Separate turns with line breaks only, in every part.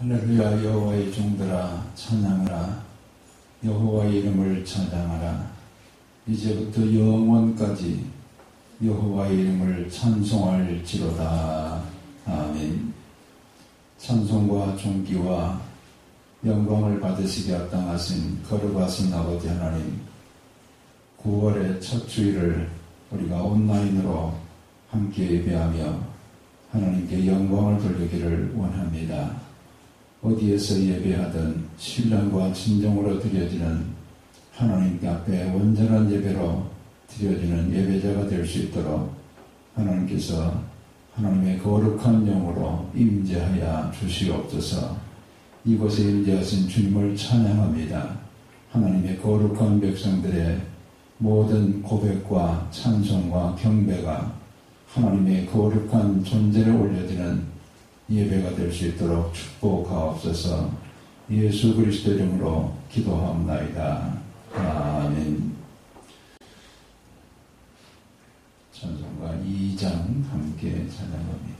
할렐루야. 여호와의 종들아 찬양하라. 여호와의 이름을 찬양하라. 이제부터 영원까지 여호와의 이름을 찬송할지로다. 아멘. 찬송과 존귀와 영광을 받으시게 합당하신 거룩하신 아버지 하나님, 9월의 첫 주일을 우리가 온라인으로 함께 예배하며 하나님께 영광을 돌리기를 원합니다. 어디에서 예배하든 신령과 진정으로 드려지는 하나님께 앞에 온전한 예배로 드려지는 예배자가 될 수 있도록 하나님께서 하나님의 거룩한 영으로 임재하여 주시옵소서. 이곳에 임재하신 주님을 찬양합니다. 하나님의 거룩한 백성들의 모든 고백과 찬송과 경배가 하나님의 거룩한 존재를 올려지는 예배가 될 수 있도록 축복하옵소서. 예수 그리스도 이름으로 기도하옵나이다. 아멘. 찬송가 2장 함께 찬양합니다.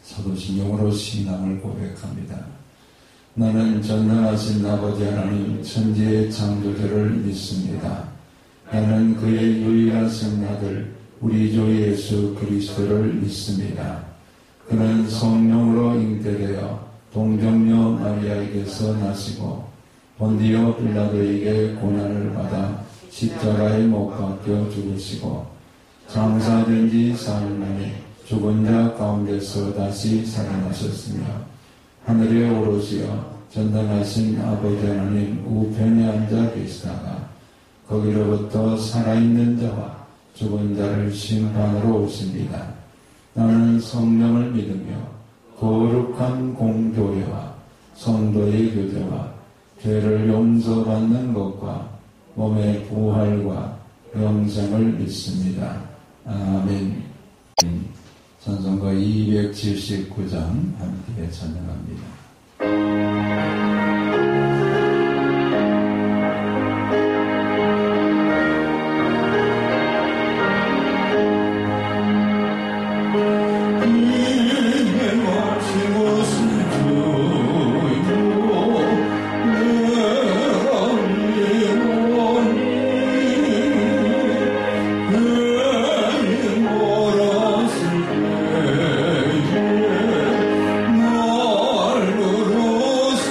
사도신경으로 신앙을 고백합니다. 나는 전능하신 아버지 하나님 천지의 창조주를 믿습니다. 나는 그의 유일하신 아들 우리 주 예수 그리스도를 믿습니다. 그는 성령으로 잉태되어 동정녀 마리아에게서 나시고 본디오 빌라도에게 고난을 받아 십자가에 못 박혀 죽으시고 장사된 지 사흘 만에 죽은 자 가운데서 다시 살아나셨으며 하늘에 오르시어 전능하신 아버지 하나님 우편에 앉아 계시다가 거기로부터 살아있는 자와 죽은 자를 심판으로 오십니다. 나는 성령을 믿으며 거룩한 공교회와 성도의 교제와 죄를 용서받는 것과 몸의 부활과 영생을 믿습니다. 아멘. 찬송가 279장 함께 찬양합니다.
날 부르소서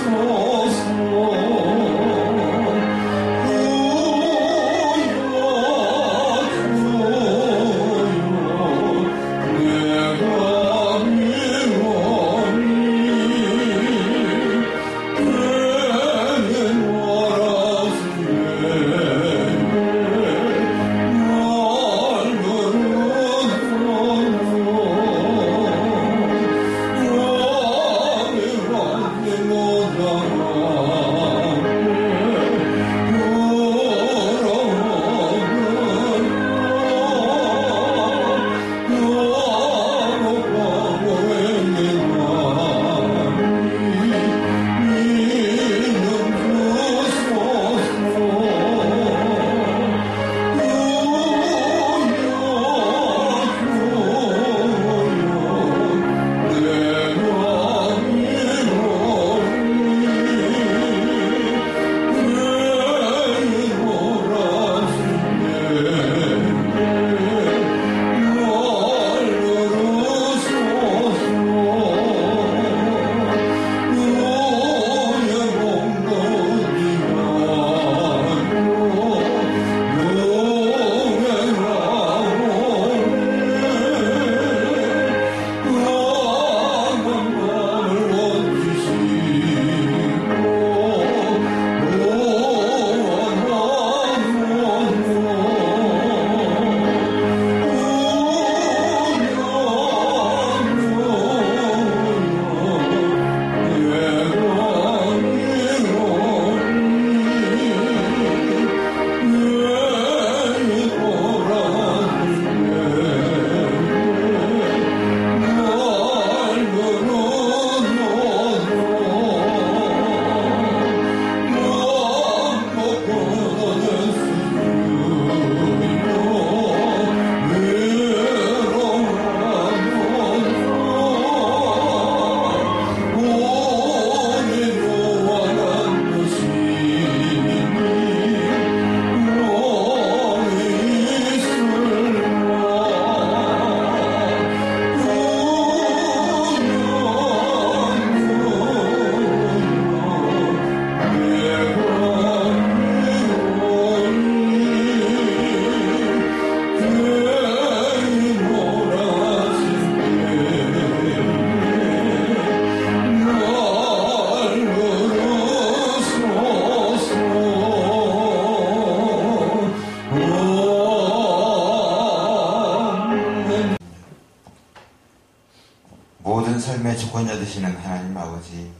권자되시는 하나님 아버지,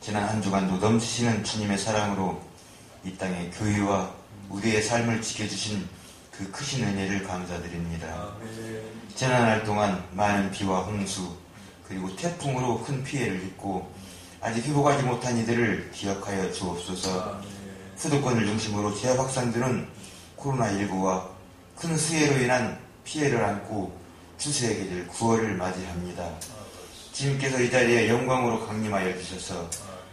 지난 한 주간도 넘치시는 주님의 사랑으로 이 땅의 교회와 우리의 삶을 지켜주신 그 크신 은혜를 감사드립니다. 지난날 동안 많은 비와 홍수 그리고 태풍으로 큰 피해를 입고 아직 회복하지 못한 이들을 기억하여 주옵소서. 수도권을 중심으로 지역 확산되는 코로나19와 큰 수해로 인한 피해를 안고 추수의 계절 9월을 맞이합니다. 주님께서 이 자리에 영광으로 강림하여 주셔서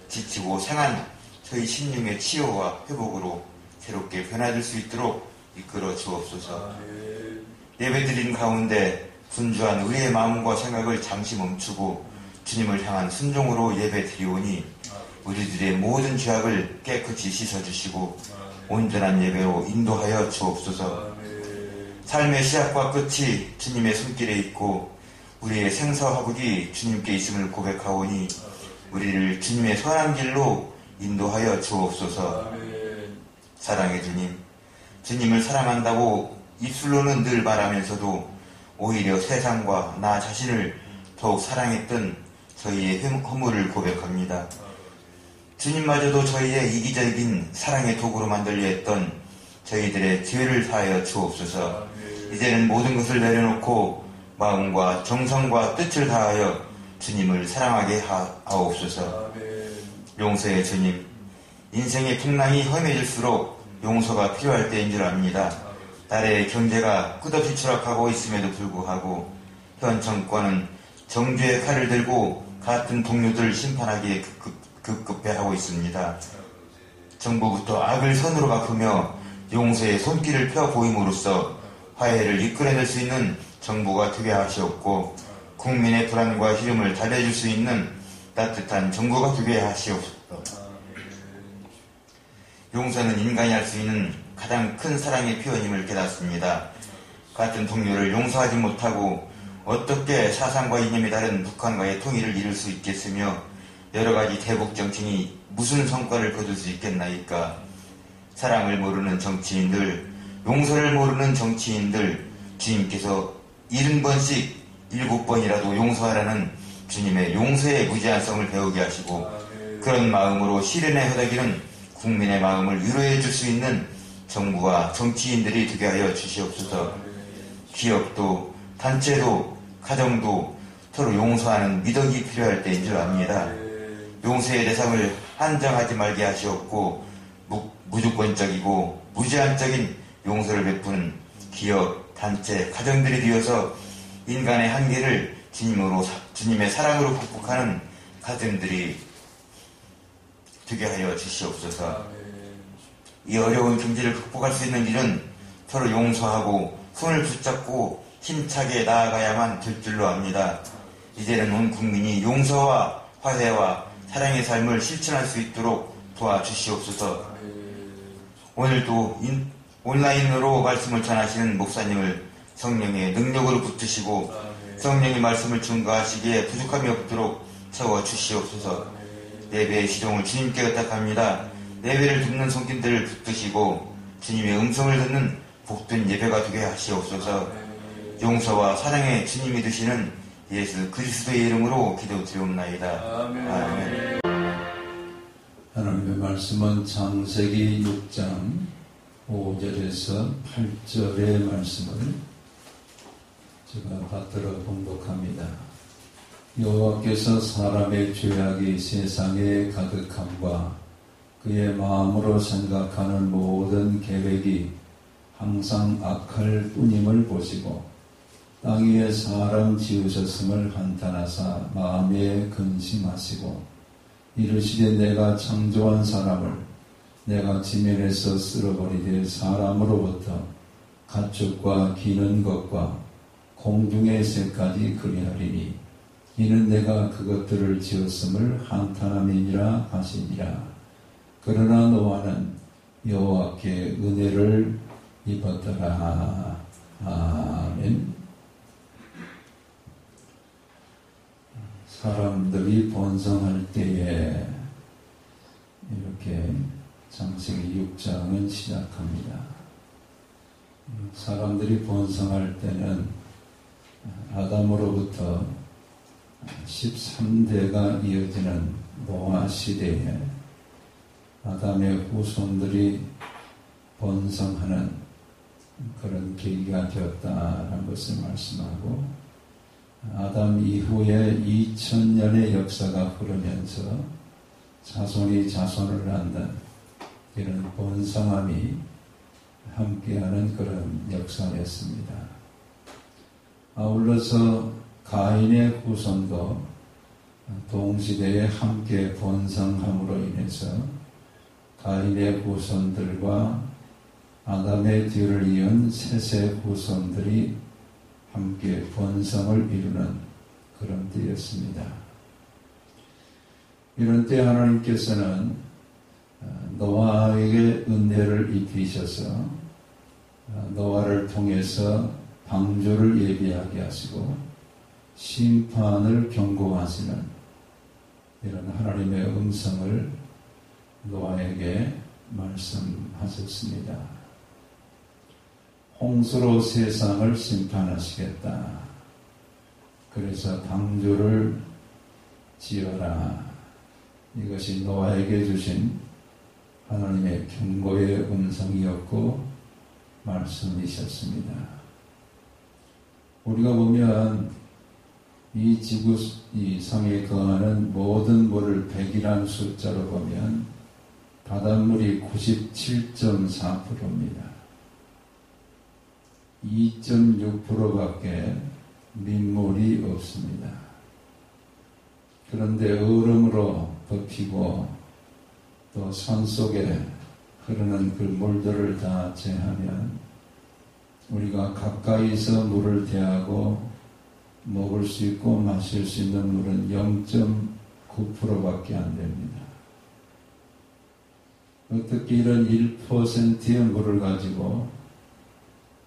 지치고 상한 저희 심령의 치유와 회복으로 새롭게 변화될 수 있도록 이끌어 주옵소서. 예배드린 가운데 분주한 우리의 마음과 생각을 잠시 멈추고 주님을 향한 순종으로 예배드리오니 우리들의 모든 죄악을 깨끗이 씻어주시고 온전한 예배로 인도하여 주옵소서. 삶의 시작과 끝이 주님의 손길에 있고 우리의 생사화복이 주님께 있음을 고백하오니 우리를 주님의 선한 길로 인도하여 주옵소서. 사랑의 주님, 주님을 사랑한다고 입술로는 늘 말하면서도 오히려 세상과 나 자신을 더욱 사랑했던 저희의 허물을 고백합니다. 주님마저도 저희의 이기적인 사랑의 도구로 만들려 했던 저희들의 죄를 사하여 주옵소서. 이제는 모든 것을 내려놓고 마음과 정성과 뜻을 다하여 주님을 사랑하게 하옵소서. 용서의 주님, 인생의 풍랑이 험해질수록 용서가 필요할 때인 줄 압니다. 나라의 경제가 끝없이 추락하고 있음에도 불구하고 현 정권은 정죄의 칼을 들고 같은 동료들 심판하기에 급급해하고 있습니다. 정부부터 악을 선으로 갚으며 용서의 손길을 펴 보임으로써 화해를 이끌어낼 수 있는 정부가 되게 하시옵고 국민의 불안과 희름을 달래줄 수 있는 따뜻한 정부가 되게 하시옵소서. 용서는 인간이 할 수 있는 가장 큰 사랑의 표현임을 깨닫습니다. 같은 동료를 용서하지 못하고 어떻게 사상과 이념이 다른 북한과의 통일을 이룰 수 있겠으며 여러가지 대북 정책이 무슨 성과를 거둘 수 있겠나이까. 사랑을 모르는 정치인들, 용서를 모르는 정치인들, 주님께서 70번씩 7번이라도 용서하라는 주님의 용서의 무제한성을 배우게 하시고 그런 마음으로 시련에 허덕이는 국민의 마음을 위로해 줄 수 있는 정부와 정치인들이 되게 하여 주시옵소서. 기업도 단체도 가정도 서로 용서하는 미덕이 필요할 때인 줄 압니다. 용서의 대상을 한정하지 말게 하시옵고 무조건적이고 무제한적인 용서를 베푸는 기업, 단체, 가정들이 되어서 인간의 한계를 주님의 사랑으로 극복하는 가정들이 되게 하여 주시옵소서. 이 어려운 경제를 극복할 수 있는 일은 서로 용서하고 손을 붙잡고 힘차게 나아가야만 될 줄로 압니다. 이제는 온 국민이 용서와 화해와 사랑의 삶을 실천할 수 있도록 도와주시옵소서. 오늘도 온라인으로 말씀을 전하시는 목사님을 성령의 능력으로 붙드시고 성령의 말씀을 증거하시기에 부족함이 없도록 채워주시옵소서. 예배의 시종을 주님께 의탁합니다. 예배를 듣는 손길들을 붙드시고 주님의 음성을 듣는 복된 예배가 되게 하시옵소서. 용서와 사랑의 주님이 되시는 예수 그리스도의 이름으로 기도드리옵나이다. 아멘.
하나님의 말씀은 창세기 6장 5절에서 8절의 말씀을 제가 받들어 봉독합니다. 여호와께서 사람의 죄악이 세상에 가득함과 그의 마음으로 생각하는 모든 계획이 항상 악할 뿐임을 보시고 땅 위에 사람 지으셨음을 한탄하사 마음에 근심하시고 이르시되 내가 창조한 사람을 내가 지면에서 쓸어버리되 사람으로부터 가축과 기는 것과 공중의 새까지 그리하리니 이는 내가 그것들을 지었음을 한탄함이니라 하시니라. 그러나 노아는 여호와께 은혜를 입었더라. 아멘. 사람들이 번성할 때에 이렇게 창세기 6장은 시작합니다. 사람들이 번성할 때는 아담으로부터 13대가 이어지는 노아 시대에 아담의 후손들이 번성하는 그런 계기가 되었다는 것을 말씀하고, 아담 이후에 2000년의 역사가 흐르면서 자손이 자손을 낳는 이런 번성함이 함께하는 그런 역사였습니다. 아울러서 가인의 후손도 동시대에 함께 번성함으로 인해서 가인의 후손들과 아담의 뒤를 이은 셋의 후손들이 함께 번성을 이루는 그런 때였습니다. 이런 때 하나님께서는 노아에게 은혜를 입히셔서 노아를 통해서 방주를 예비하게 하시고 심판을 경고하시는 이런 하나님의 음성을 노아에게 말씀하셨습니다. 홍수로 세상을 심판하시겠다. 그래서 방주를 지어라. 이것이 노아에게 주신 하나님의 경고의 음성이었고 말씀이셨습니다. 우리가 보면 이 지구 이 상에 거하는 모든 물을 100이라는 숫자로 보면 바닷물이 97.4%입니다. 2.6%밖에 민물이 없습니다. 그런데 얼음으로 덮이고 또 산속에 흐르는 그 물들을 다 제하면 우리가 가까이서 물을 대하고 먹을 수 있고 마실 수 있는 물은 0.9%밖에 안 됩니다. 어떻게 이런 1%의 물을 가지고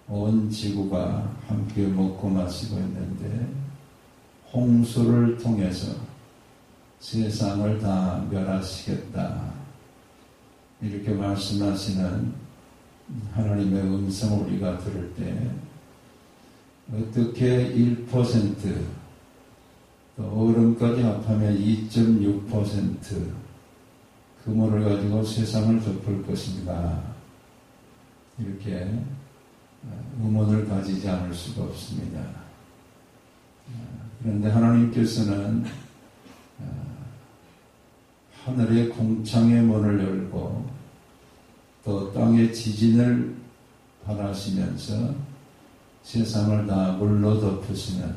온 지구가 함께 먹고 마시고 있는데 홍수를 통해서 세상을 다 멸하시겠다. 이렇게 말씀하시는 하나님의 음성을 우리가 들을 때 어떻게 1%, 또 얼음까지 합하면 2.6% 그 물을 가지고 세상을 덮을 것인가, 이렇게 의문을 가지지 않을 수가 없습니다. 그런데 하나님께서는 하늘의 공창의 문을 열고 또 땅의 지진을 바라시면서 세상을 다 물로 덮으시는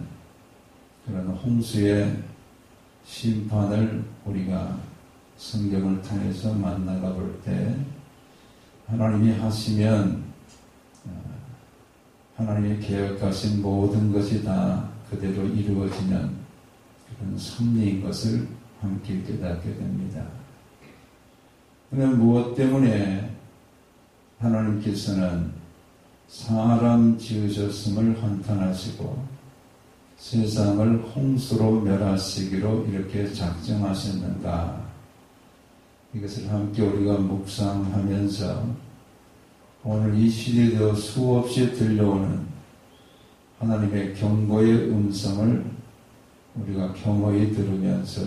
그런 홍수의 심판을 우리가 성경을 통해서 만나가 볼 때 하나님이 하시면 하나님이 계획하신 모든 것이 다 그대로 이루어지는 그런 섭리인 것을 함께 깨닫게 됩니다. 그러면 무엇 때문에 하나님께서는 사람 지으셨음을 한탄하시고 세상을 홍수로 멸하시기로 이렇게 작정하셨는가? 이것을 함께 우리가 묵상하면서 오늘 이 시대에도 수없이 들려오는 하나님의 경고의 음성을 우리가 겸허히 들으면서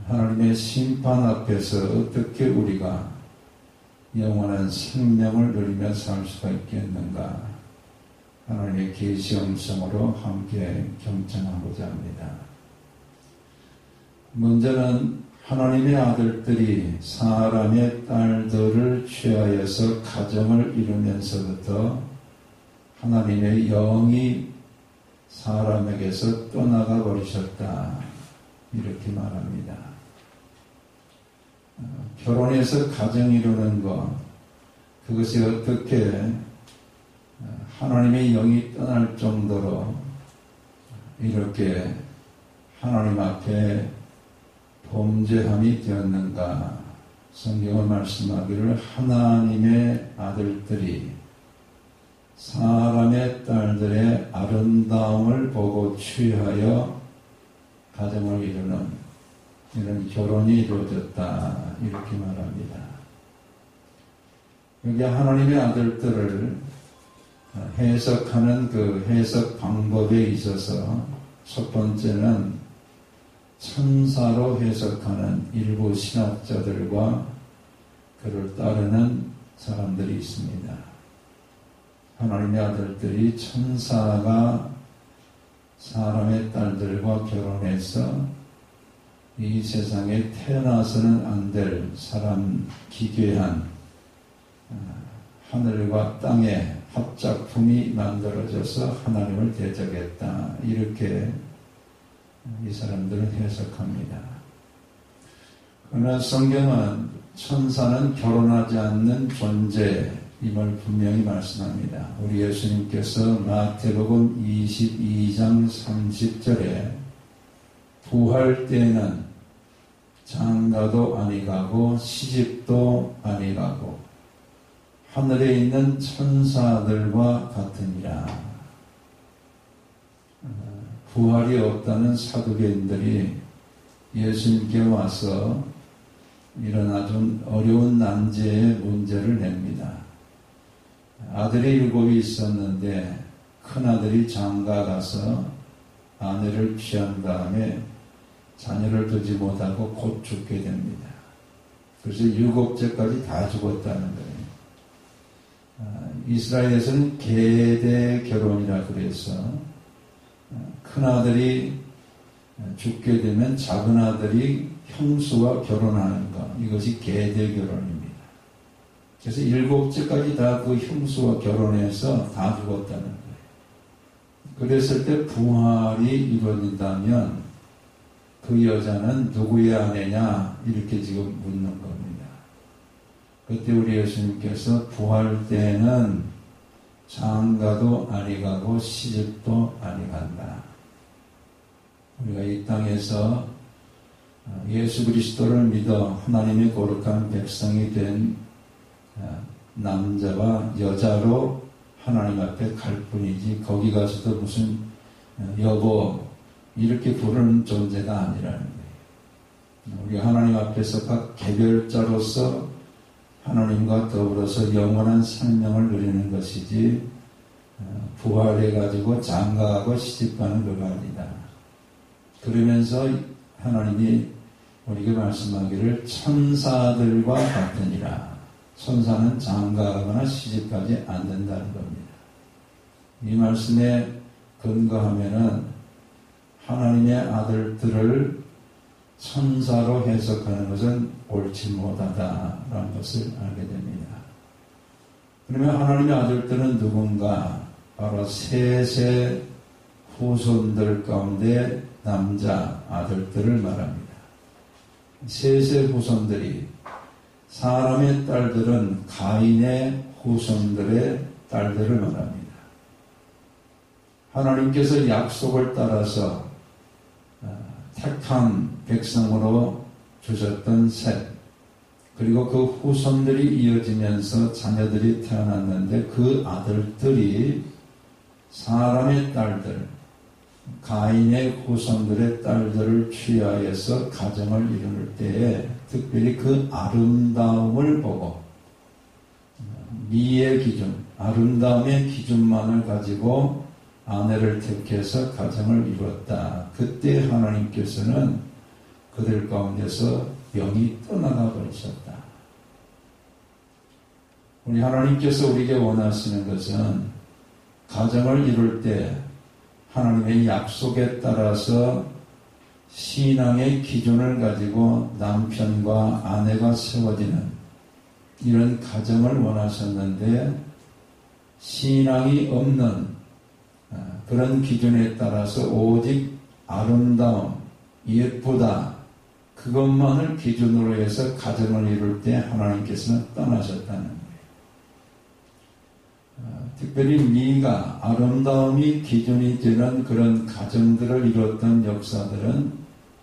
하나님의 심판 앞에서 어떻게 우리가 영원한 생명을 누리며 살 수가 있겠는가? 하나님의 계시 음성으로 함께 경청하고자 합니다. 먼저는 하나님의 아들들이 사람의 딸들을 취하여서 가정을 이루면서부터 하나님의 영이 사람에게서 떠나가 버리셨다. 이렇게 말합니다. 결혼해서 가정 이루는 것, 그것이 어떻게 하나님의 영이 떠날 정도로 이렇게 하나님 앞에 범죄함이 되었는가? 성경은 말씀하기를 하나님의 아들들이 사람의 딸들의 아름다움을 보고 취하여 가정을 이루는 이런 결혼이 이루어졌다. 이렇게 말합니다. 여기 하나님의 아들들을 해석하는 그 해석 방법에 있어서 첫 번째는 천사로 해석하는 일부 신학자들과 그를 따르는 사람들이 있습니다. 하나님의 아들들이 천사가 사람의 딸들과 결혼해서 이 세상에 태어나서는 안 될 사람 기괴한 하늘과 땅의 합작품이 만들어져서 하나님을 대적했다. 이렇게 이 사람들은 해석합니다. 그러나 성경은 천사는 결혼하지 않는 존재임을 분명히 말씀합니다. 우리 예수님께서 마태복음 22장 30절에 부활 때에는 장가도 아니 가고 시집도 아니 가고 하늘에 있는 천사들과 같으니라. 부활이 없다는 사두개인들이 예수님께 와서 이런 아주 어려운 난제의 문제를 냅니다. 아들이 7이 있었는데 큰아들이 장가 가서 아내를 취한 다음에 자녀를 두지 못하고 곧 죽게 됩니다. 그래서 7째까지 다 죽었다는 거예요. 이스라엘에서는 계대 결혼이라 그래서 큰아들이 죽게 되면 작은아들이 형수와 결혼하는 것, 이것이 계대 결혼입니다. 그래서 7째까지 다 그 형수와 결혼해서 다 죽었다는 거예요. 그랬을 때 부활이 이루어진다면 그 여자는 누구의 아내냐 이렇게 지금 묻는 겁니다. 그때 우리 예수님께서 부활 때는 장가도 아니 가고 시집도 아니 간다. 우리가 이 땅에서 예수 그리스도를 믿어 하나님의 거룩한 백성이 된 남자와 여자로 하나님 앞에 갈 뿐이지 거기 가서도 무슨 여보 이렇게 부르는 존재가 아니라는 거예요. 우리 하나님 앞에서 각 개별자로서 하나님과 더불어서 영원한 생명을 누리는 것이지 부활해가지고 장가하고 시집가는 그가 아니다. 그러면서 하나님이 우리에게 말씀하기를 천사들과 같으니라. 천사는 장가하거나 시집가지 않는다는 겁니다. 이 말씀에 근거하면은 하나님의 아들들을 천사로 해석하는 것은 옳지 못하다라는 것을 알게 됩니다. 그러면 하나님의 아들들은 누군가? 바로 셋의 후손들 가운데 남자 아들들을 말합니다. 셋의 후손들이 사람의 딸들은 가인의 후손들의 딸들을 말합니다. 하나님께서 약속을 따라서 택한 백성으로 주셨던 셋, 그리고 그 후손들이 이어지면서 자녀들이 태어났는데 그 아들들이 사람의 딸들, 가인의 후손들의 딸들을 취하여서 가정을 이룰 때에 특별히 그 아름다움을 보고 미의 기준, 아름다움의 기준만을 가지고 아내를 택해서 가정을 이뤘다. 그때 하나님께서는 그들 가운데서 영이 떠나가 버리셨다. 우리 하나님께서 우리에게 원하시는 것은 가정을 이룰 때 하나님의 약속에 따라서 신앙의 기준을 가지고 남편과 아내가 세워지는 이런 가정을 원하셨는데 신앙이 없는 그런 기준에 따라서 오직 아름다움, 예쁘다 그것만을 기준으로 해서 가정을 이룰 때 하나님께서는 떠나셨다는 거예요. 특별히 미가 아름다움이 기준이 되는 그런 가정들을 이뤘던 역사들은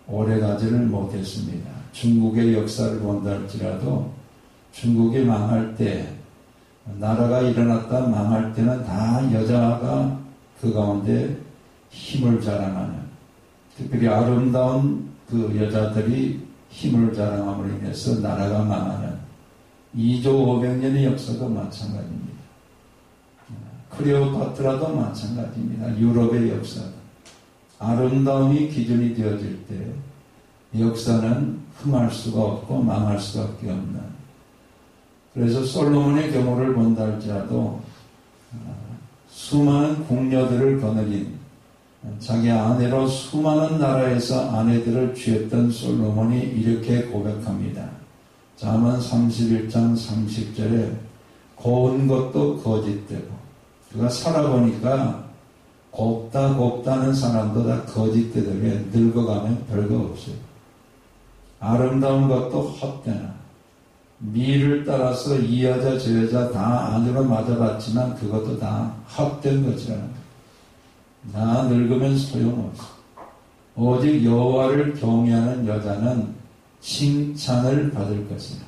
오래가지를 못했습니다. 중국의 역사를 본다 할지라도 중국이 망할 때 나라가 일어났다 망할 때는 다 여자가 그 가운데 힘을 자랑하는, 특별히 아름다운 그 여자들이 힘을 자랑함으로 인해서 나라가 망하는 2조 500년의 역사도 마찬가지입니다. 클레오파트라도 마찬가지입니다. 유럽의 역사도. 아름다움이 기준이 되어질 때 역사는 흥할 수가 없고 망할 수밖에 없는. 그래서 솔로몬의 경우를 본다 할지라도 수많은 궁녀들을 거느린 자기 아내로 수많은 나라에서 아내들을 취했던 솔로몬이 이렇게 고백합니다. 잠언 31장 30절에 고운 것도 거짓되고, 그가 살아보니까 곱다는 사람도 다 거짓되더래. 늙어가면 별거 없어요. 아름다운 것도 헛되나, 미를 따라서 이 여자 저 여자 다 안으로 맞아봤지만 그것도 다 헛된 것이라는 거예요. 나 늙으면 소용없어. 오직 여호와를 경외하는 여자는 칭찬을 받을 것이다.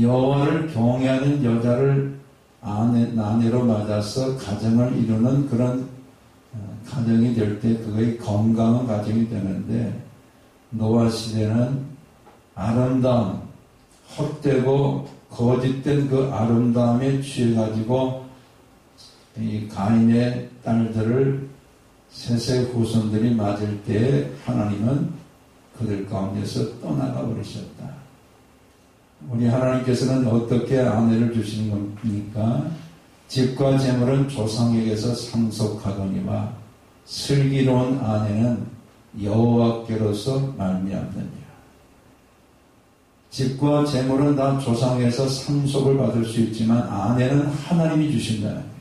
여호와를 경외하는 여자를 아내로 맞아서 가정을 이루는 그런 가정이 될 때 그거의 건강한 가정이 되는데, 노아 시대는 아름다움, 헛되고 거짓된 그 아름다움에 취해가지고 이 가인의 딸들을 셋의 후손들이 맞을 때 하나님은 그들 가운데서 떠나가 버리셨다. 우리 하나님께서는 어떻게 아내를 주시는 겁니까? 집과 재물은 조상에게서 상속하거니와 슬기로운 아내는 여호와께로서 말미암느니라. 집과 재물은 다 조상에서 상속을 받을 수 있지만 아내는 하나님이 주신다는 거예요.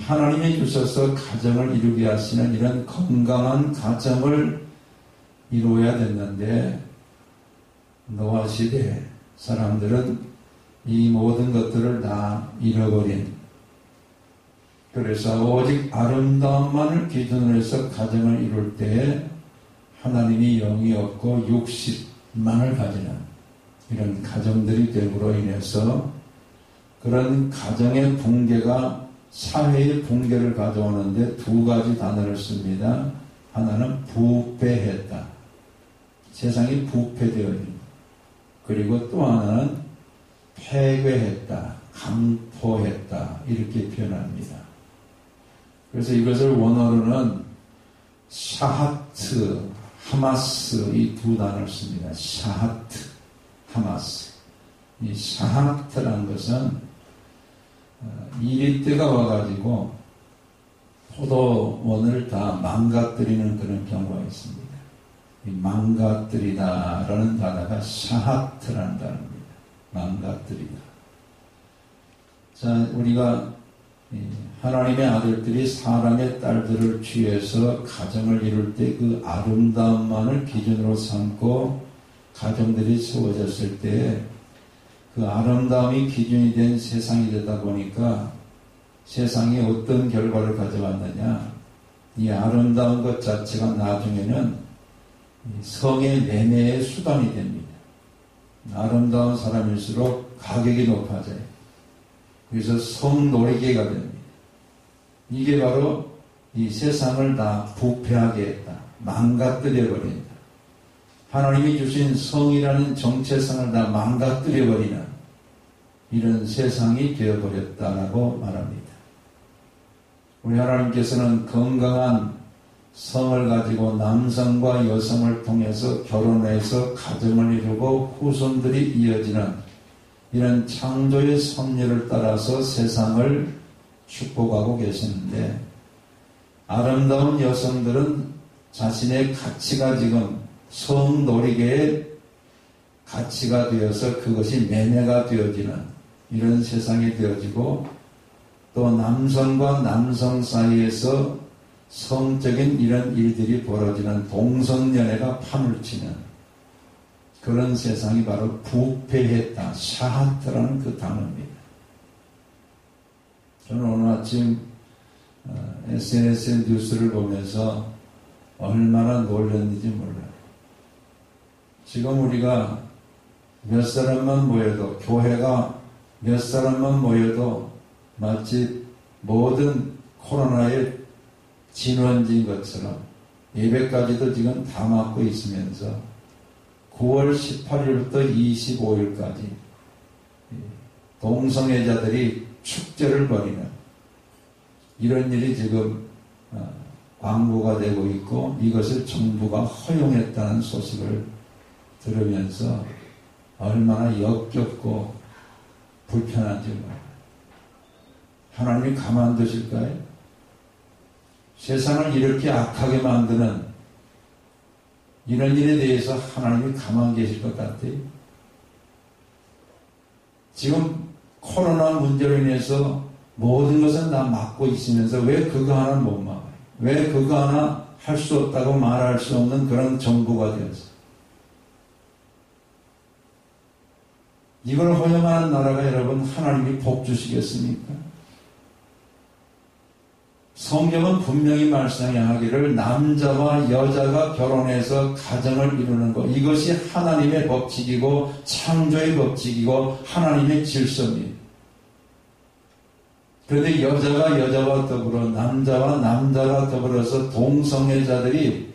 하나님이 주셔서 가정을 이루게 하시는 이런 건강한 가정을 이루어야 됐는데, 노아 시대 사람들은 이 모든 것들을 다 잃어버린, 그래서 오직 아름다움만을 기준으로 해서 가정을 이룰 때 하나님이 영이 없고 육신만을 가지는 이런 가정들이 됨으로 인해서 그런 가정의 붕괴가 사회의 붕괴를 가져오는데 두 가지 단어를 씁니다. 하나는 부패했다. 세상이 부패되어진. 그리고 또 하나는 폐괴했다. 강포했다. 이렇게 표현합니다. 그래서 이것을 원어로는 샤하트, 하마스 이 두 단어를 씁니다. 샤하트, 하마스. 이 샤하트라는 것은 이리 때가 와가지고 포도원을 다 망가뜨리는 그런 경우가 있습니다. 이 망가뜨리다라는 단어가 샤하트라는 단어입니다. 망가뜨리다. 자, 우리가 하나님의 아들들이 사람의 딸들을 취해서 가정을 이룰 때 그 아름다움만을 기준으로 삼고 가정들이 세워졌을 때 그 아름다움이 기준이 된 세상이 되다 보니까 세상이 어떤 결과를 가져왔느냐, 이 아름다운 것 자체가 나중에는 성의 매매의 수단이 됩니다. 아름다운 사람일수록 가격이 높아져요. 그래서 성놀이개가 됩니다. 이게 바로 이 세상을 다 부패하게 했다. 망가뜨려버린다. 하나님이 주신 성이라는 정체성을 다 망가뜨려버리는 이런 세상이 되어버렸다라고 말합니다. 우리 하나님께서는 건강한 성을 가지고 남성과 여성을 통해서 결혼해서 가정을 이루고 후손들이 이어지는 이런 창조의 섭리를 따라서 세상을 축복하고 계시는데, 아름다운 여성들은 자신의 가치가 지금 성놀이계의 가치가 되어서 그것이 매매가 되어지는 이런 세상이 되어지고, 또 남성과 남성 사이에서 성적인 이런 일들이 벌어지는 동성연애가 판을 치는 그런 세상이 바로 부패했다. 샤하트라는 그 단어입니다. 저는 오늘 아침 SNS의 뉴스를 보면서 얼마나 놀랐는지 몰라요. 지금 우리가 몇 사람만 모여도, 교회가 몇 사람만 모여도 마치 모든 코로나의 진원지인 것처럼 예배까지도 지금 다 막고 있으면서 9월 18일부터 25일까지 동성애자들이 축제를 벌이는 이런 일이 지금 광고가 되고 있고 이것을 정부가 허용했다는 소식을 들으면서 얼마나 역겹고 불편한지 몰라요. 하나님이 가만두실까요? 세상을 이렇게 악하게 만드는 이런 일에 대해서 하나님이 가만 계실 것 같아요. 지금 코로나 문제로 인해서 모든 것은 다 막고 있으면서 왜 그거 하나 못 막아요? 왜 그거 하나 할 수 없다고 말할 수 없는 그런 정부가 되었어요? 이걸 허용하는 나라가 여러분 하나님이 복 주시겠습니까? 성경은 분명히 말씀하기를 남자와 여자가 결혼해서 가정을 이루는 것, 이것이 하나님의 법칙이고 창조의 법칙이고 하나님의 질서입니다. 그런데 여자가 여자와 더불어 남자와 남자가 더불어서 동성애자들이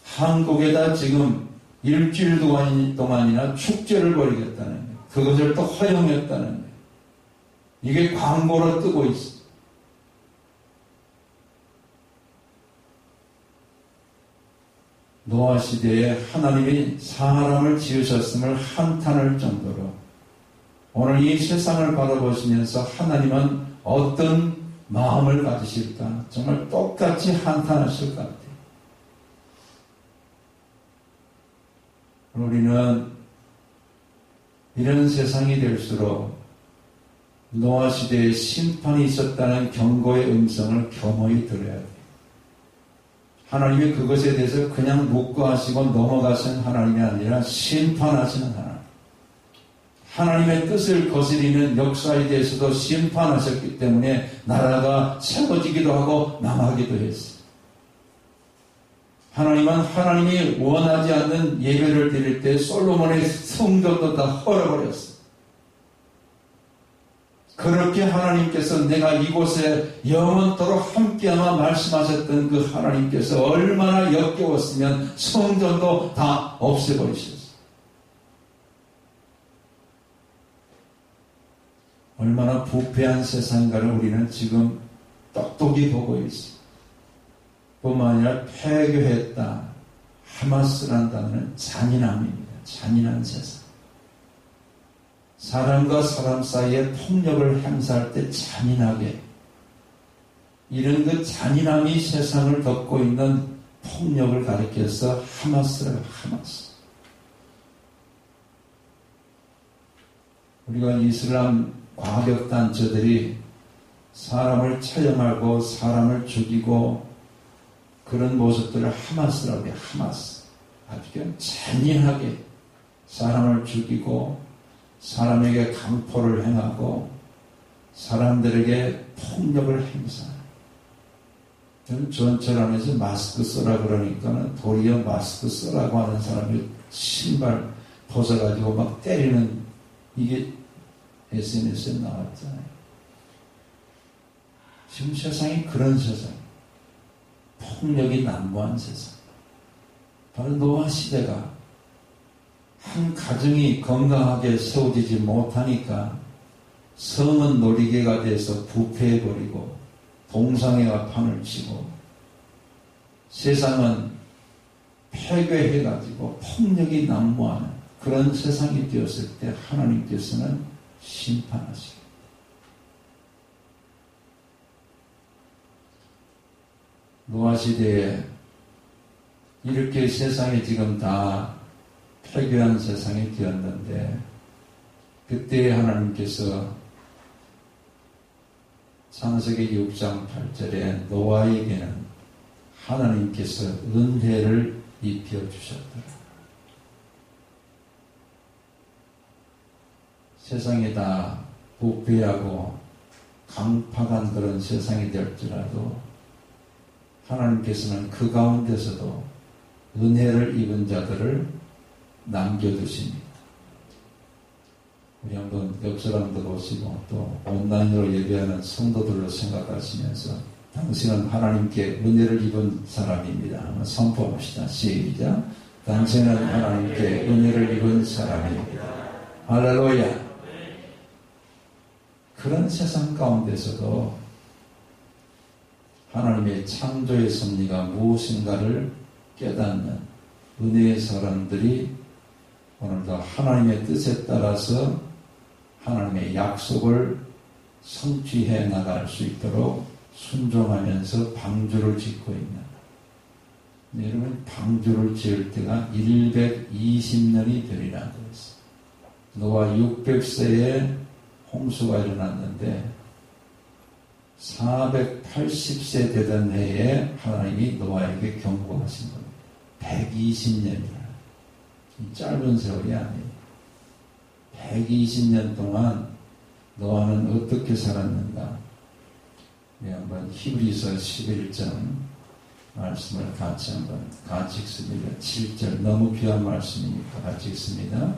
한국에다 지금 일주일 동안이나 축제를 벌이겠다는 거예요. 그것을 또 허용했다는 거예요. 이게 광고로 뜨고 있어요. 노아 시대에 하나님이 사람을 지으셨음을 한탄할 정도로 오늘 이 세상을 바라보시면서 하나님은 어떤 마음을 가지실까? 정말 똑같이 한탄하실 것 같아요. 우리는 이런 세상이 될수록 노아 시대에 심판이 있었다는 경고의 음성을 겸허히 들어야 돼요. 하나님이 그것에 대해서 그냥 묵과하시고 넘어가신 하나님이 아니라 심판하시는 하나님. 하나님의 뜻을 거스리는 역사에 대해서도 심판하셨기 때문에 나라가 세워지기도 하고 망하기도 했어요. 하나님은 하나님이 원하지 않는 예배를 드릴 때 솔로몬의 성전도 다 헐어버렸어요. 그렇게 하나님께서 내가 이곳에 영원토록 함께하마 말씀하셨던 그 하나님께서 얼마나 역겨웠으면 성전도 다 없애버리셨어요. 얼마나 부패한 세상인가를 우리는 지금 똑똑히 보고 있어요. 뿐만 아니라 폐교했다. 하마스라는 단어는 잔인함입니다. 잔인한 세상. 사람과 사람 사이에 폭력을 행사할 때 잔인하게 이런 그 잔인함이 세상을 덮고 있는 폭력을 가리켜서 하마스를 하마스. 우리가 이슬람 과격단체들이 사람을 처형하고 사람을 죽이고 그런 모습들을 하마스라고 해요. 하마스. 아주 그냥 잔인하게 사람을 죽이고 사람에게 강포를 행하고 사람들에게 폭력을 행사해요. 전철안에서 마스크 써라 그러니까는 도리어 마스크 써라고 하는 사람이 신발 벗어가지고 막 때리는 이게 SNS에 나왔잖아요. 지금 세상이 그런 세상. 폭력이 난무한 세상. 바로 노아 시대가 한 가정이 건강하게 세워지지 못하니까 성은 놀이개가 돼서 부패해버리고 동성애가 판을 치고 세상은 폐괴해가지고 폭력이 난무하는 그런 세상이 되었을 때 하나님께서는 심판하시고 노아 시대에 이렇게 세상이 지금 다 폐괴한 세상이 되었는데 그때 하나님께서 창세기 6장 8절에 노아에게는 하나님께서 은혜를 입혀주셨더라. 세상이 다 부패하고 강팍한 그런 세상이 될지라도 하나님께서는 그 가운데서도 은혜를 입은 자들을 남겨두십니다. 우리 한번 옆 사람들 오시고 또 온라인으로 예배하는 성도들로 생각하시면서 당신은 하나님께 은혜를 입은 사람입니다. 한번 선포합시다. 시작. 당신은 하나님께 은혜를 입은 사람입니다. 할렐루야. 그런 세상 가운데서도 하나님의 창조의 섭리가 무엇인가를 깨닫는 은혜의 사람들이 오늘도 하나님의 뜻에 따라서 하나님의 약속을 성취해 나갈 수 있도록 순종하면서 방주를 짓고 있는, 여러분, 방주를 지을 때가 120년이 되리라는 거였어요. 노아 600세에 홍수가 일어났는데 480세 되던 해에 하나님이 노아에게 경고하신 겁니다. 120년이라. 짧은 세월이 아니에요. 120년 동안 노아는 어떻게 살았는가? 네, 한번 히브리서 11장 말씀을 같이 읽습니다. 7절, 너무 귀한 말씀이니까 같이 읽습니다.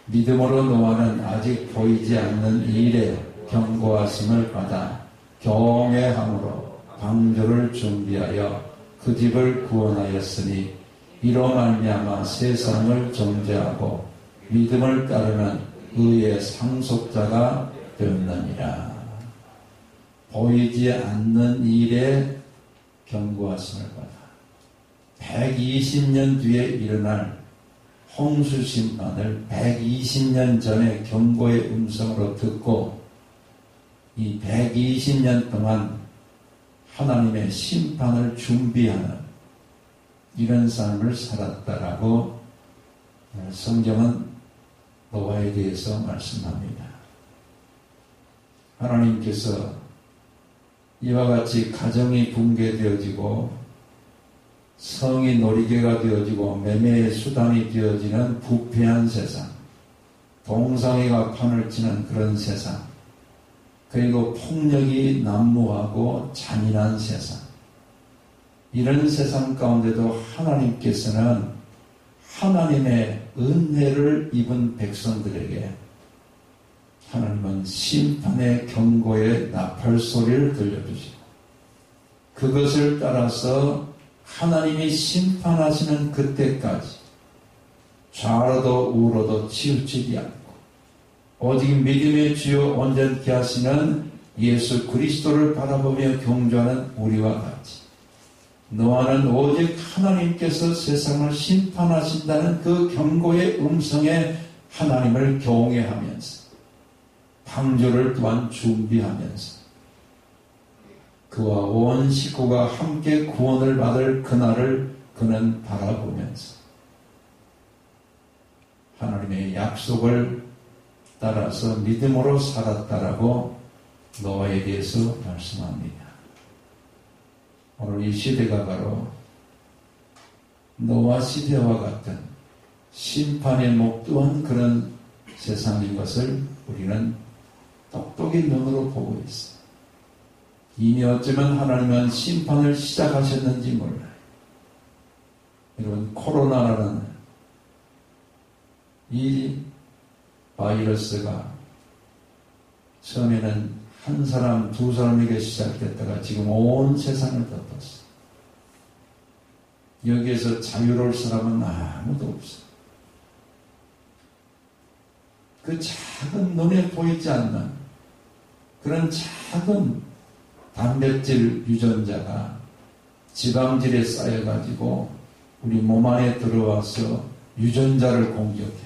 믿음으로 노아는 아직 보이지 않는 일에 경고하심을 받아 경외함으로 방주를 준비하여 그 집을 구원하였으니 이로 말미암아 세상을 정죄하고 믿음을 따르는 의의 상속자가 되었느니라. 보이지 않는 일에 경고하심을 받아 120년 뒤에 일어날 홍수 심판을 120년 전에 경고의 음성으로 듣고 이 120년 동안 하나님의 심판을 준비하는 이런 삶을 살았다라고 성경은 노아에 대해서 말씀합니다. 하나님께서 이와 같이 가정이 붕괴되어지고 성이 놀이개가 되어지고 매매의 수단이 되어지는 부패한 세상, 동성애가 판을 치는 그런 세상, 그리고 폭력이 난무하고 잔인한 세상, 이런 세상 가운데도 하나님께서는 하나님의 은혜를 입은 백성들에게 하나님은 심판의 경고의 나팔소리를 들려주시고 그것을 따라서 하나님이 심판하시는 그때까지 좌로도 우로도 치우치지 않고 오직 믿음의 주요 온전케 하시는 예수 그리스도를 바라보며 경주하는 우리와 같이 노아는 오직 하나님께서 세상을 심판하신다는 그 경고의 음성에 하나님을 경외하면서 방주를 또한 준비하면서 그와 온 식구가 함께 구원을 받을 그날을 그는 바라보면서 하나님의 약속을 따라서 믿음으로 살았다라고 노아에 대해서 말씀합니다. 오늘 이 시대가 바로 노아 시대와 같은 심판의 목도한 그런 세상인 것을 우리는 똑똑히 눈으로 보고 있어요. 이미 어쩌면 하나님은 심판을 시작하셨는지 몰라요. 여러분, 코로나라는 이 바이러스가 처음에는 한 사람, 두 사람에게 시작됐다가 지금 온 세상을 덮었어. 여기에서 자유로울 사람은 아무도 없어. 그 작은 눈에 보이지 않는 그런 작은 단백질 유전자가 지방질에 쌓여가지고 우리 몸 안에 들어와서 유전자를 공격했어.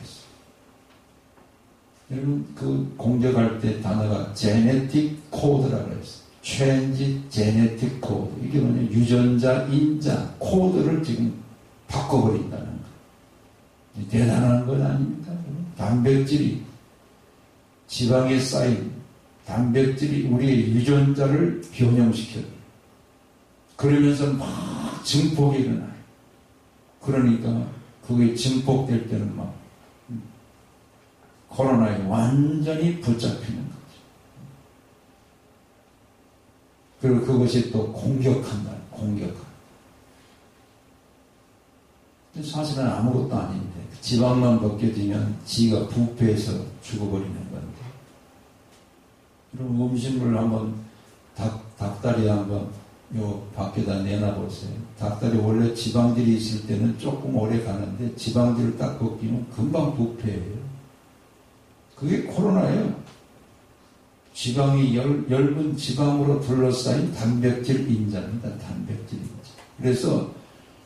여러분, 그 공격할 때 단어가 제네틱 코드라고 했어. change genetic code. 이게 뭐냐? 유전자, 인자, 코드를 지금 바꿔버린다는 거. 대단한 건 아닙니다. 단백질이, 지방에 쌓인 단백질이 우리의 유전자를 변형시켜요. 그러면서 막 증폭이 일어나요. 그러니까 그게 증폭될 때는 막 코로나에 완전히 붙잡히는 거죠. 그리고 그것이 또 공격한다. 공격한다. 사실은 아무것도 아닌데 지방만 벗겨지면 지가 부패해서 죽어버리는 건데. 그럼 음식물 한번 닭다리 한번 요 밖에다 내놔보세요. 닭다리 원래 지방들이 있을 때는 조금 오래 가는데 지방들을 딱 벗기면 금방 부패해요. 그게 코로나예요. 지방이 얇은 지방으로 둘러싸인 단백질 인자입니다. 단백질 인자. 그래서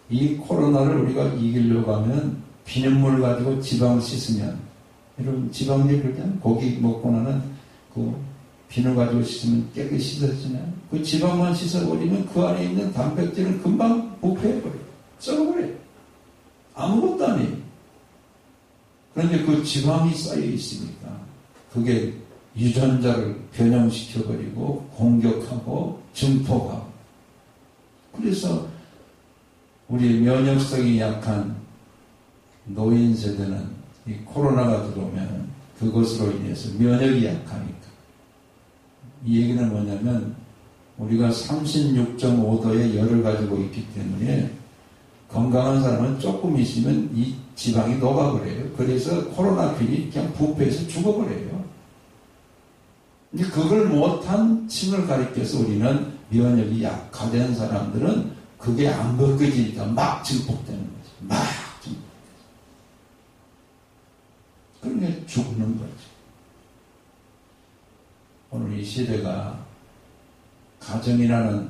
이 코로나를 우리가 이기려고 하면 비눗물 가지고 지방 씻으면, 여러분 지방제 그냥 고기 먹고 나는 그 비누 가지고 씻으면 깨끗이 씻어지잖아요. 그 지방만 씻어버리면 그 안에 있는 단백질은 금방 부패해버려요. 썩어버려요. 아무것도 아니에요. 그런데 그 지방이 쌓여 있으니까 그게 유전자를 변형시켜버리고 공격하고 증폭하고, 그래서 우리 면역성이 약한 노인 세대는 이 코로나가 들어오면 그것으로 인해서 면역이 약하니까. 이 얘기는 뭐냐면 우리가 36.5도의 열을 가지고 있기 때문에 건강한 사람은 조금 있으면 이 지방이 녹아버려요. 그래서 코로나균이 그냥 부패해서 죽어버려요. 근데 그걸 못한 층을 가리켜서 우리는 면역이 약화된 사람들은 그게 안 벗겨지니까 막 증폭되는 거죠. 막 증폭. 그러니까 죽는 거죠. 오늘 이 시대가 가정이라는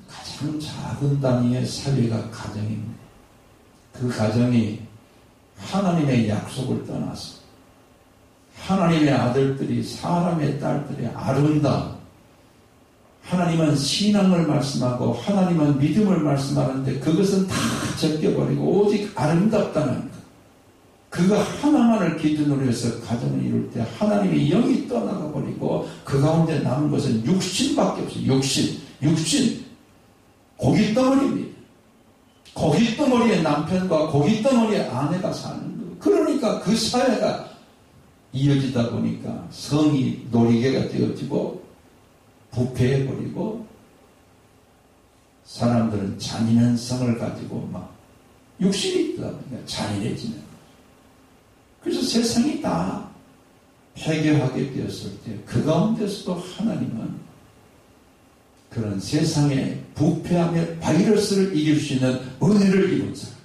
가장 작은 단위의 사회가 가정입니다. 그 가정이 하나님의 약속을 떠나서 하나님의 아들들이 사람의 딸들의 아름다움, 하나님은 신앙을 말씀하고 하나님은 믿음을 말씀하는데 그것은 다 제껴버리고 오직 아름답다는 것, 그거 하나만을 기준으로 해서 가정을 이룰 때 하나님의 영이 떠나가 버리고 그 가운데 남은 것은 육신밖에 없어요. 육신 고깃덩어리입니다. 고깃덩어리의 남편과 고깃덩어리의 아내가 사는 거. 그러니까 그 사회가 이어지다 보니까 성이 놀이개가 되어지고 부패해버리고 사람들은 잔인한 성을 가지고 막 육신이 있다 보니까 잔인해지는 거예요. 그래서 세상이 다 폐교하게 되었을 때 그 가운데서도 하나님은 그런 세상의 부패함의 바이러스를 이길 수 있는 은혜를 입은 사람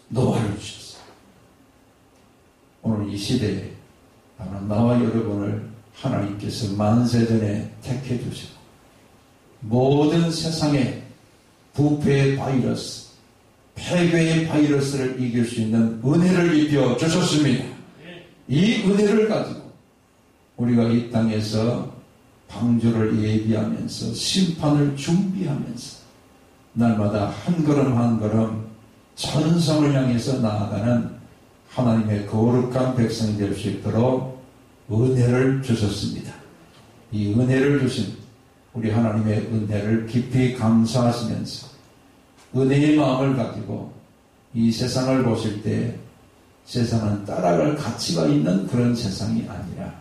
노아를 주셨어요. 오늘 이 시대에 바로 나와 여러분을 하나님께서 만세전에 택해 주시고 모든 세상의 부패의 바이러스, 폐괴의 바이러스를 이길 수 있는 은혜를 입혀 주셨습니다. 이 은혜를 가지고 우리가 이 땅에서 방주를 예비하면서 심판을 준비하면서 날마다 한 걸음 한 걸음 천성을 향해서 나아가는 하나님의 거룩한 백성이 될 수 있도록 은혜를 주셨습니다. 이 은혜를 주신 우리 하나님의 은혜를 깊이 감사하시면서 은혜의 마음을 가지고 이 세상을 보실 때 세상은 따라갈 가치가 있는 그런 세상이 아니라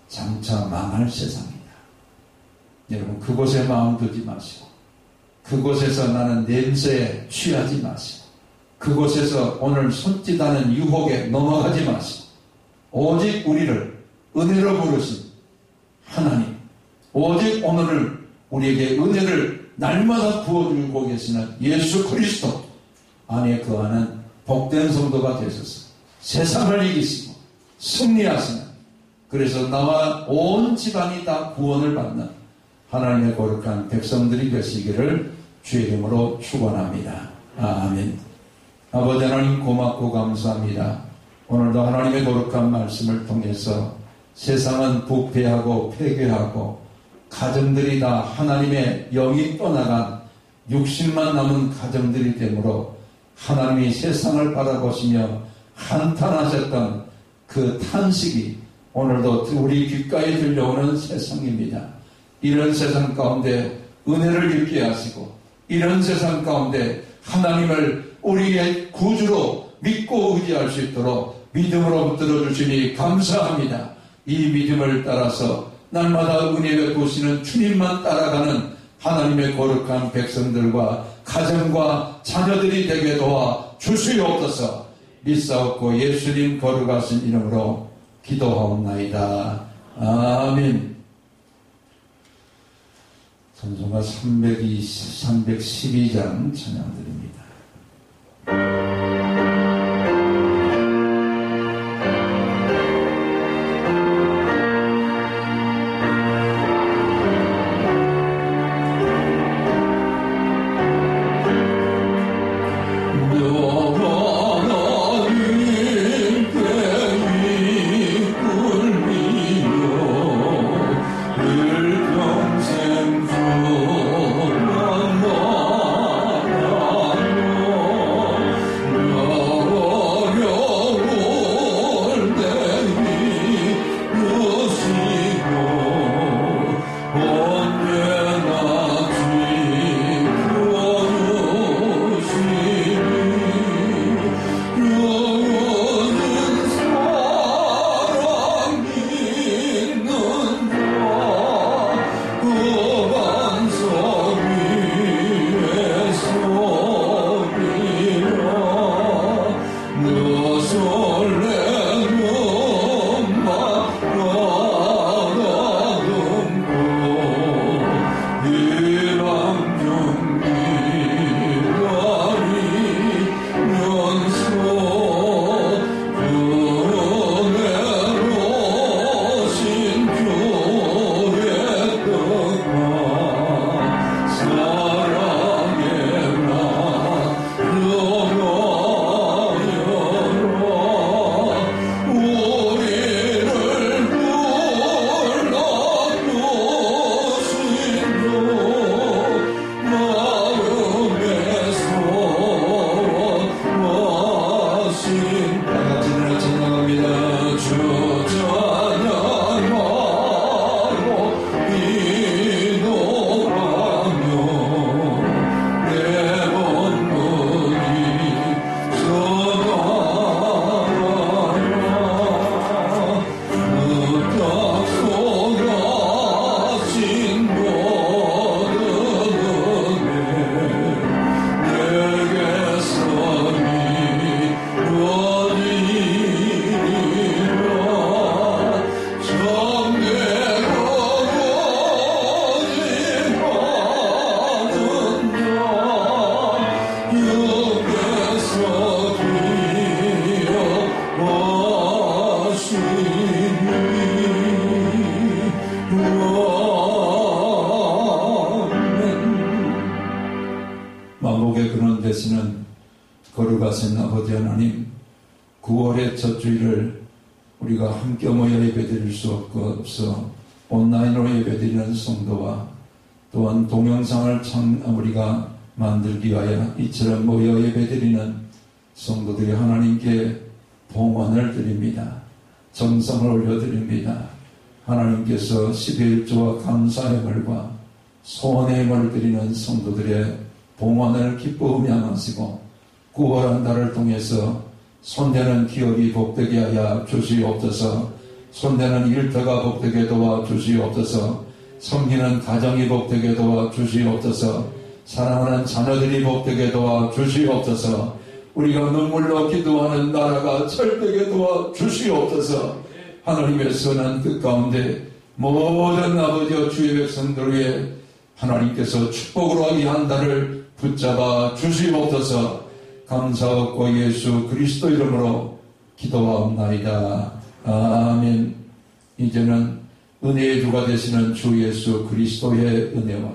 장차 망할 세상이다. 여러분 그곳에 마음 두지 마시고 그곳에서 나는 냄새에 취하지 마시고 그곳에서 오늘 손짓하는 유혹에 넘어가지 마시고 오직 우리를 은혜로 부르신 하나님, 오직 오늘을 우리에게 은혜를 날마다 부어주고 계시는 예수 그리스도 안에 거하는 복된 성도가 되셔서 세상을 이기시고 승리하시는, 그래서 나와 온 집안이 다 구원을 받는 하나님의 거룩한 백성들이 되시기를 주의 이름으로 축원합니다. 아멘. 아버지 하나님 고맙고 감사합니다. 오늘도 하나님의 거룩한 말씀을 통해서 세상은 부패하고 폐괴하고 가정들이 다 하나님의 영이 떠나간 육신만 남은 가정들이 되므로 하나님이 세상을 바라보시며 한탄하셨던 그 탄식이 오늘도 우리 귓가에 들려오는 세상입니다. 이런 세상 가운데 은혜를 입게 하시고 이런 세상 가운데 하나님을 우리의 구주로 믿고 의지할 수 있도록 믿음으로 붙들어 주시니 감사합니다. 이 믿음을 따라서 날마다 은혜 베푸시는 주님만 따라가는 하나님의 거룩한 백성들과 가정과 자녀들이 되게 도와 주시옵소서. 믿사옵고 예수님 거룩하신 이름으로 기도하옵나이다. 아멘. 찬송가 312장 찬양드립니다. 첫 주일을 우리가 함께 모여 예배드릴 수 없어 온라인으로 예배드리는 성도와 또한 동영상을 우리가 만들기 위하여 이처럼 모여 예배드리는 성도들이 하나님께 봉헌을 드립니다. 정성을 올려드립니다. 하나님께서 11조와 감사의 벌과 소원의 힘을 드리는 성도들의 봉헌을 기뻐하며 향하시고 9월 한 달을 통해서 손대는 기업이 복되게 하여 주시옵소서. 손대는 일터가 복되게 도와 주시옵소서. 섬기는 가정이 복되게 도와 주시옵소서. 사랑하는 자녀들이 복되게 도와 주시옵소서. 우리가 눈물로 기도하는 나라가 철되게 도와 주시옵소서. 하나님의 선한 뜻 가운데 모든 아버지와 주의 백성들 위해 하나님께서 축복으로 하기 한 달을 붙잡아 주시옵소서. 감사하고 예수 그리스도 이름으로 기도하옵나이다. 아멘. 이제는 은혜의 주가 되시는 주 예수 그리스도의 은혜와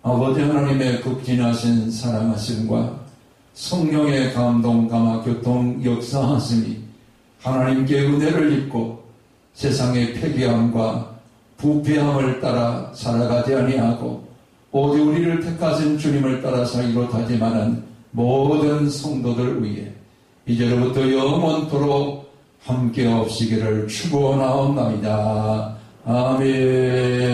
아버지 하나님의 극진하신 사랑하심과 성령의 감동 감화 교통 역사하심이 하나님께 은혜를 입고 세상의 폐기함과 부패함을 따라 살아가지 아니하고 오직 우리를 택하신 주님을 따라 살기로 다짐하는 모든 성도들 위해 이제로부터 영원토록 함께 없으기를 축원하옵나이다. 아멘.